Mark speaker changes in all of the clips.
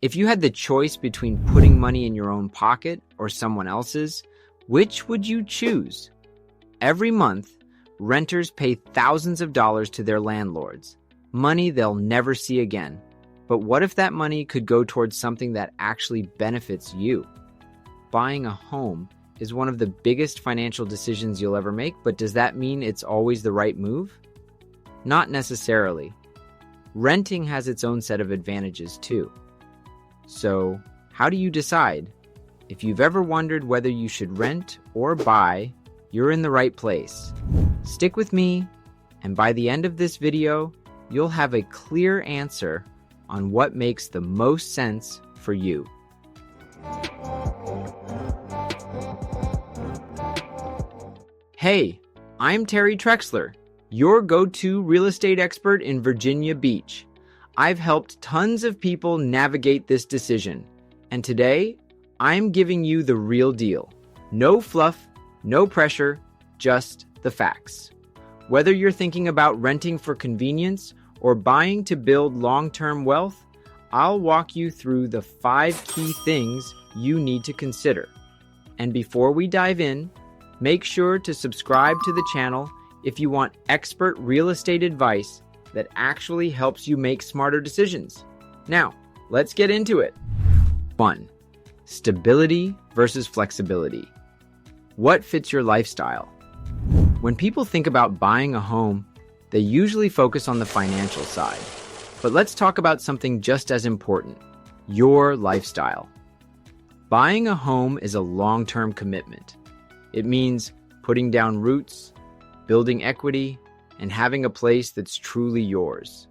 Speaker 1: If you had the choice between putting money in your own pocket or someone else's, which would you choose? Every month, renters pay thousands of dollars to their landlords, money they'll never see again. But what if that money could go towards something that actually benefits you? Buying a home is one of the biggest financial decisions you'll ever make, but does that mean it's always the right move? Not necessarily. Renting has its own set of advantages too. So, how do you decide? If you've ever wondered whether you should rent or buy, you're in the right place. Stick with me, and by the end of this video, you'll have a clear answer on what makes the most sense for you. Hey, I'm Terry Trexler, your go-to real estate expert in Virginia Beach. I've helped tons of people navigate this decision, and today, I'm giving you the real deal. No fluff, no pressure, just the facts. Whether you're thinking about renting for convenience or buying to build long-term wealth, I'll walk you through the 5 key things you need to consider. And before we dive in, make sure to subscribe to the channel if you want expert real estate advice that actually helps you make smarter decisions. Now, let's get into it. 1. Stability versus flexibility. What fits your lifestyle? When people think about buying a home, they usually focus on the financial side. But let's talk about something just as important, your lifestyle. Buying a home is a long-term commitment. It means putting down roots, building equity, and having a place that's truly yours.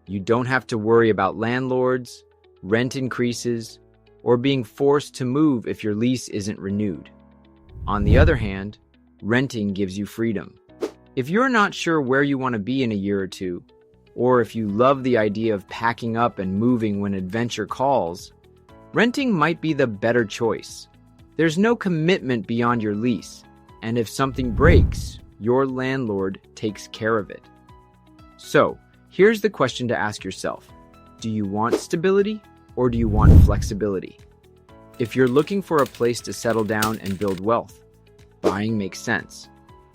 Speaker 1: You don't have to worry about landlords, rent increases, or being forced to move if your lease isn't renewed. On the other hand, renting gives you freedom. If you're not sure where you want to be in a year or two, or if you love the idea of packing up and moving when adventure calls, renting might be the better choice. There's no commitment beyond your lease, and if something breaks, your landlord takes care of it. So, here's the question to ask yourself. Do you want stability or do you want flexibility? If you're looking for a place to settle down and build wealth, buying makes sense.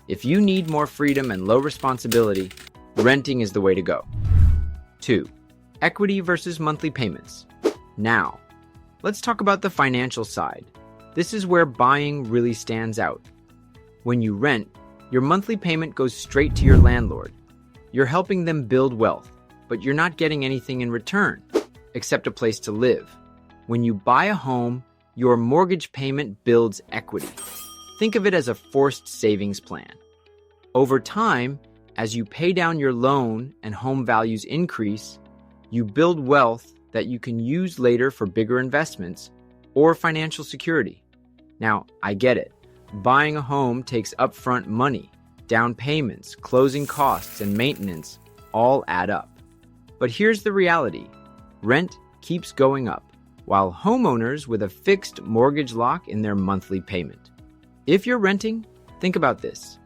Speaker 1: If you need more freedom and low responsibility, renting is the way to go. 2. Equity versus monthly payments. Now, let's talk about the financial side. This is where buying really stands out. When you rent, your monthly payment goes straight to your landlord. You're helping them build wealth, but you're not getting anything in return, except a place to live. When you buy a home, your mortgage payment builds equity. Think of it as a forced savings plan. Over time, as you pay down your loan and home values increase, you build wealth that you can use later for bigger investments or financial security. Now, I get it. Buying a home takes upfront money, down payments, closing costs, and maintenance all add up. But here's the reality. Rent keeps going up, while homeowners with a fixed mortgage lock in their monthly payment. If you're renting, think about this.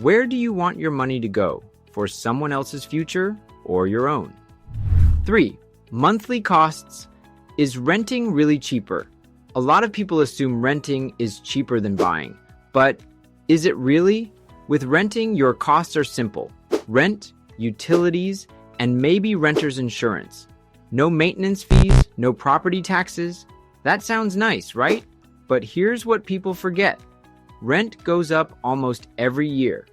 Speaker 1: Where do you want your money to go? For someone else's future or your own? 3. Monthly costs. Is renting really cheaper? A lot of people assume renting is cheaper than buying, but is it really? With renting, your costs are simple. Rent, utilities, and maybe renter's insurance. No maintenance fees, no property taxes. That sounds nice, right? But here's what people forget. Rent goes up almost every year.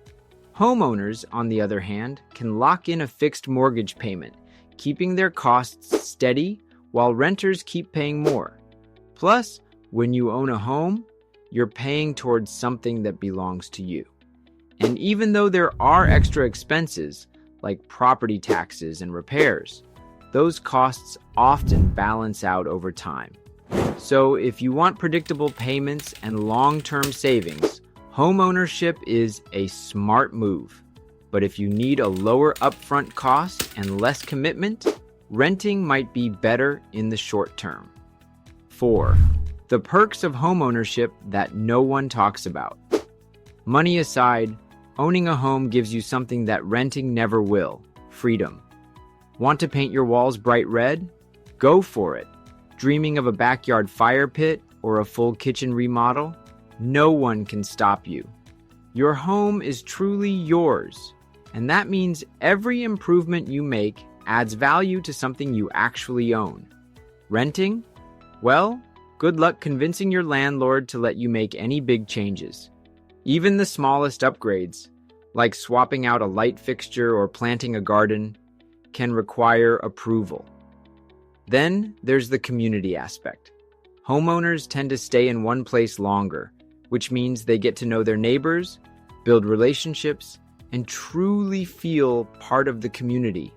Speaker 1: Homeowners, on the other hand, can lock in a fixed mortgage payment, keeping their costs steady while renters keep paying more. Plus, when you own a home, you're paying towards something that belongs to you. And even though there are extra expenses, like property taxes and repairs, those costs often balance out over time. So if you want predictable payments and long-term savings, homeownership is a smart move. But if you need a lower upfront cost and less commitment, renting might be better in the short term. 4. The perks of homeownership that no one talks about. Money aside, owning a home gives you something that renting never will: freedom. Want to paint your walls bright red? Go for it. Dreaming of a backyard fire pit or a full kitchen remodel? No one can stop you. Your home is truly yours, and that means every improvement you make adds value to something you actually own. Renting? Well, good luck convincing your landlord to let you make any big changes. Even the smallest upgrades, like swapping out a light fixture or planting a garden, can require approval. Then there's the community aspect. Homeowners tend to stay in one place longer, which means they get to know their neighbors, build relationships, and truly feel part of the community.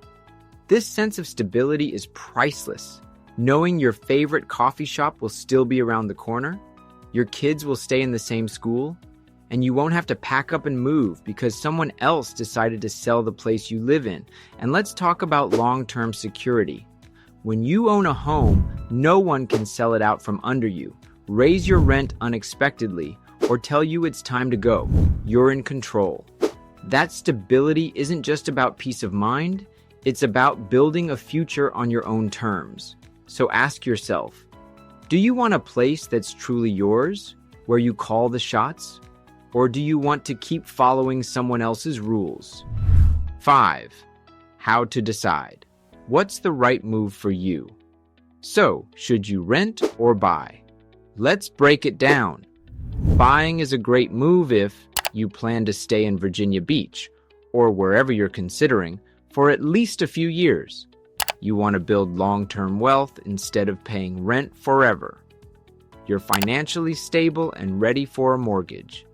Speaker 1: This sense of stability is priceless. Knowing your favorite coffee shop will still be around the corner, your kids will stay in the same school, and you won't have to pack up and move because someone else decided to sell the place you live in. And let's talk about long-term security. When you own a home, no one can sell it out from under you, raise your rent unexpectedly, or tell you it's time to go. You're in control. That stability isn't just about peace of mind, it's about building a future on your own terms. So ask yourself, do you want a place that's truly yours, where you call the shots? Or do you want to keep following someone else's rules? 5. How to decide. What's the right move for you? So, should you rent or buy? Let's break it down. Buying is a great move if you plan to stay in Virginia Beach, or wherever you're considering, for at least a few years. You want to build long-term wealth instead of paying rent forever. You're financially stable and ready for a mortgage.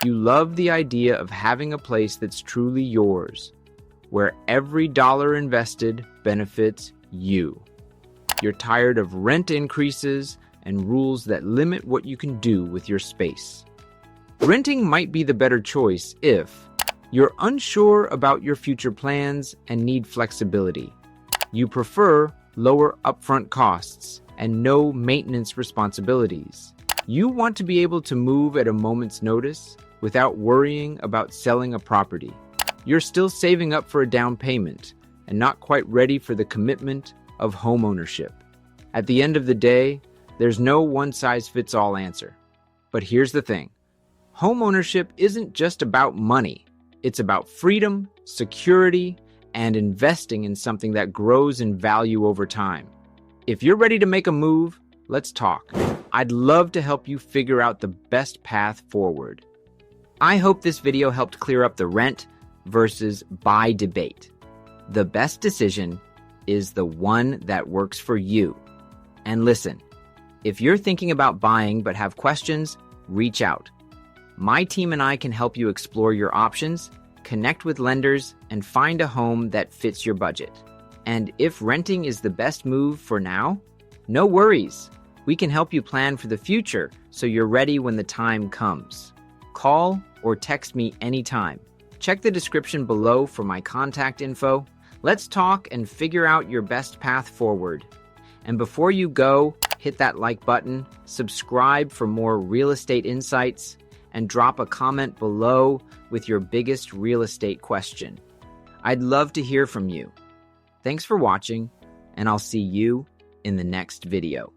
Speaker 1: You love the idea of having a place that's truly yours, where every dollar invested benefits you. You're tired of rent increases and rules that limit what you can do with your space. Renting might be the better choice if you're unsure about your future plans and need flexibility. You prefer lower upfront costs and no maintenance responsibilities. You want to be able to move at a moment's notice without worrying about selling a property. You're still saving up for a down payment and not quite ready for the commitment of homeownership. At the end of the day, there's no one-size-fits-all answer. But here's the thing. Homeownership isn't just about money. It's about freedom, security, and investing in something that grows in value over time. If you're ready to make a move, let's talk. I'd love to help you figure out the best path forward. I hope this video helped clear up the rent versus buy debate. The best decision is the one that works for you. And listen, if you're thinking about buying but have questions, reach out. My team and I can help you explore your options, connect with lenders, and find a home that fits your budget. And if renting is the best move for now, no worries. We can help you plan for the future so you're ready when the time comes. Call or text me anytime. Check the description below for my contact info. Let's talk and figure out your best path forward. And before you go, hit that like button, subscribe for more real estate insights, and drop a comment below with your biggest real estate question. I'd love to hear from you. Thanks for watching, and I'll see you in the next video.